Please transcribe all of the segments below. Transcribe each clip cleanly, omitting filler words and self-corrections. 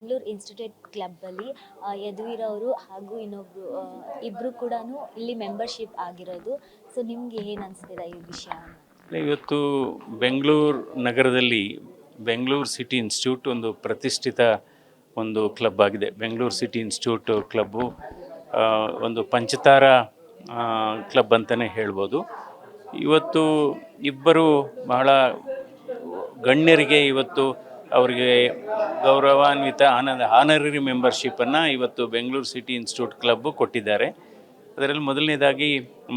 Bengaluru institute ಕ್ಲಬ್ಬಲ್ಲಿ Yaduveer ಅವರು ಹಾಗೂ ಇನ್ನೊಬ್ಬರು ಇಬ್ಬರು ಕೂಡ ಇಲ್ಲಿ ಮೆಂಬರ್ಶಿಪ್ ಆಗಿರೋದು. ಸೊ ನಿಮಗೆ ಏನು ಅನಿಸ್ತಿದೆ ಈ ವಿಷಯವನ್ನು? ಇವತ್ತು ಬೆಂಗಳೂರು ನಗರದಲ್ಲಿ ಬೆಂಗಳೂರು ಸಿಟಿ ಇನ್ಸ್ಟಿಟ್ಯೂಟ್ ಒಂದು ಪ್ರತಿಷ್ಠಿತ ಒಂದು ಕ್ಲಬ್ ಆಗಿದೆ. ಬೆಂಗಳೂರು ಸಿಟಿ ಇನ್ಸ್ಟಿಟ್ಯೂಟ್ ಕ್ಲಬ್ಬು ಒಂದು ಪಂಚತಾರ ಕ್ಲಬ್ ಅಂತಲೇ ಹೇಳ್ಬೋದು. ಇವತ್ತು ಇಬ್ಬರು ಬಹಳ ಗಣ್ಯರಿಗೆ ಇವತ್ತು ಅವರಿಗೆ ಗೌರವಾನ್ವಿತ ಆನರರಿ ಮೆಂಬರ್ಶಿಪ್ಪನ್ನು ಇವತ್ತು ಬೆಂಗಳೂರು ಸಿಟಿ ಇನ್ಸ್ಟಿಟ್ಯೂಟ್ ಕ್ಲಬ್ಬು ಕೊಟ್ಟಿದ್ದಾರೆ. ಅದರಲ್ಲಿ ಮೊದಲನೇದಾಗಿ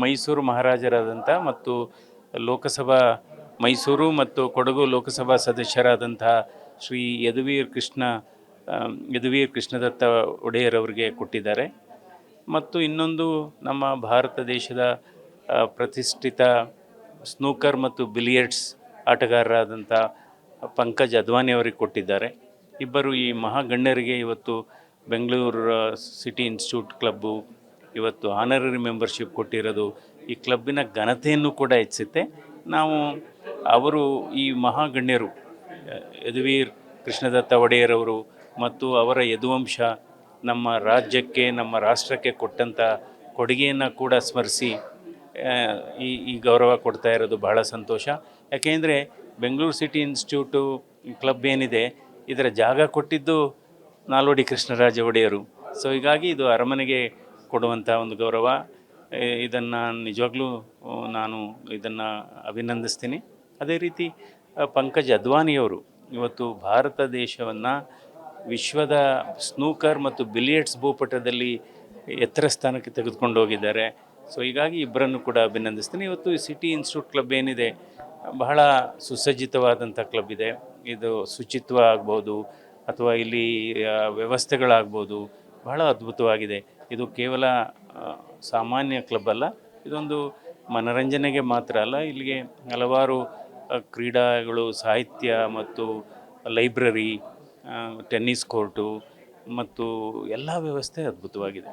ಮೈಸೂರು ಮಹಾರಾಜರಾದಂಥ ಮತ್ತು ಲೋಕಸಭಾ ಮೈಸೂರು ಮತ್ತು ಕೊಡಗು ಲೋಕಸಭಾ ಸದಸ್ಯರಾದಂಥ ಶ್ರೀ ಯದುವೀರ್ ಕೃಷ್ಣದತ್ತ ಒಡೆಯರವರಿಗೆ ಕೊಟ್ಟಿದ್ದಾರೆ. ಮತ್ತು ಇನ್ನೊಂದು ನಮ್ಮ ಭಾರತ ದೇಶದ ಪ್ರತಿಷ್ಠಿತ ಸ್ನೂಕರ್ ಮತ್ತು ಬಿಲಿಯರ್ಡ್ಸ್ ಆಟಗಾರರಾದಂಥ ಪಂಕಜ್ ಅದ್ವಾನಿ ಅವರಿಗೆ ಕೊಟ್ಟಿದ್ದಾರೆ. ಇಬ್ಬರು ಈ ಮಹಾಗಣ್ಯರಿಗೆ ಇವತ್ತು ಬೆಂಗಳೂರು ಸಿಟಿ ಇನ್ಸ್ಟಿಟ್ಯೂಟ್ ಕ್ಲಬ್ಬು ಇವತ್ತು ಆನರರಿ ಮೆಂಬರ್ಶಿಪ್ ಕೊಟ್ಟಿರೋದು ಈ ಕ್ಲಬ್ಬಿನ ಘನತೆಯನ್ನು ಕೂಡ ಹೆಚ್ಚುತ್ತೆ. ನಾವು ಅವರು ಈ ಮಹಾಗಣ್ಯರು ಯದುವೀರ್ ಕೃಷ್ಣದತ್ತ ಒಡೆಯರವರು ಮತ್ತು ಅವರ ಯದುವಂಶ ನಮ್ಮ ರಾಜ್ಯಕ್ಕೆ ನಮ್ಮ ರಾಷ್ಟ್ರಕ್ಕೆ ಕೊಟ್ಟಂಥ ಕೊಡುಗೆಯನ್ನು ಕೂಡ ಸ್ಮರಿಸಿ ಈ ಗೌರವ ಕೊಡ್ತಾ ಇರೋದು ಬಹಳ ಸಂತೋಷ. ಯಾಕೆಂದರೆ ಬೆಂಗಳೂರು ಸಿಟಿ ಇನ್ಸ್ಟಿಟ್ಯೂಟು ಕ್ಲಬ್ ಏನಿದೆ ಇದರ ಜಾಗ ಕೊಟ್ಟಿದ್ದು ನಾಲ್ವಡಿ ಕೃಷ್ಣರಾಜ ಒಡೆಯರು. ಸೊ ಹೀಗಾಗಿ ಇದು ಅರಮನೆಗೆ ಕೊಡುವಂಥ ಒಂದು ಗೌರವ. ಇದನ್ನು ನಿಜವಾಗ್ಲೂ ನಾನು ಇದನ್ನು ಅಭಿನಂದಿಸ್ತೀನಿ. ಅದೇ ರೀತಿ ಪಂಕಜ್ ಅದ್ವಾನಿಯವರು ಇವತ್ತು ಭಾರತ ದೇಶವನ್ನು ವಿಶ್ವದ ಸ್ನೂಕರ್ ಮತ್ತು ಬಿಲಿಯರ್ಡ್ಸ್ ಭೂಪಟದಲ್ಲಿ ಎತ್ತರ ಸ್ಥಾನಕ್ಕೆ ತೆಗೆದುಕೊಂಡು ಹೋಗಿದ್ದಾರೆ. ಸೊ ಹೀಗಾಗಿ ಇಬ್ಬರನ್ನು ಕೂಡ ಅಭಿನಂದಿಸ್ತೀನಿ. ಇವತ್ತು ಈ ಸಿಟಿ ಇನ್ಸ್ಟಿಟ್ಯೂಟ್ ಕ್ಲಬ್ ಏನಿದೆ ಬಹಳ ಸುಸಜ್ಜಿತವಾದಂಥ ಕ್ಲಬ್ ಇದೆ. ಇದು ಶುಚಿತ್ವ ಆಗ್ಬೋದು ಅಥವಾ ಇಲ್ಲಿ ವ್ಯವಸ್ಥೆಗಳಾಗ್ಬೋದು ಬಹಳ ಅದ್ಭುತವಾಗಿದೆ. ಇದು ಕೇವಲ ಸಾಮಾನ್ಯ ಕ್ಲಬ್ ಅಲ್ಲ, ಇದೊಂದು ಮನರಂಜನೆಗೆ ಮಾತ್ರ ಅಲ್ಲ, ಇಲ್ಲಿಗೆ ಹಲವಾರು ಕ್ರೀಡೆಗಳು, ಸಾಹಿತ್ಯ ಮತ್ತು ಲೈಬ್ರರಿ, ಟೆನ್ನಿಸ್ ಕೋರ್ಟು ಮತ್ತು ಎಲ್ಲ ವ್ಯವಸ್ಥೆ ಅದ್ಭುತವಾಗಿದೆ.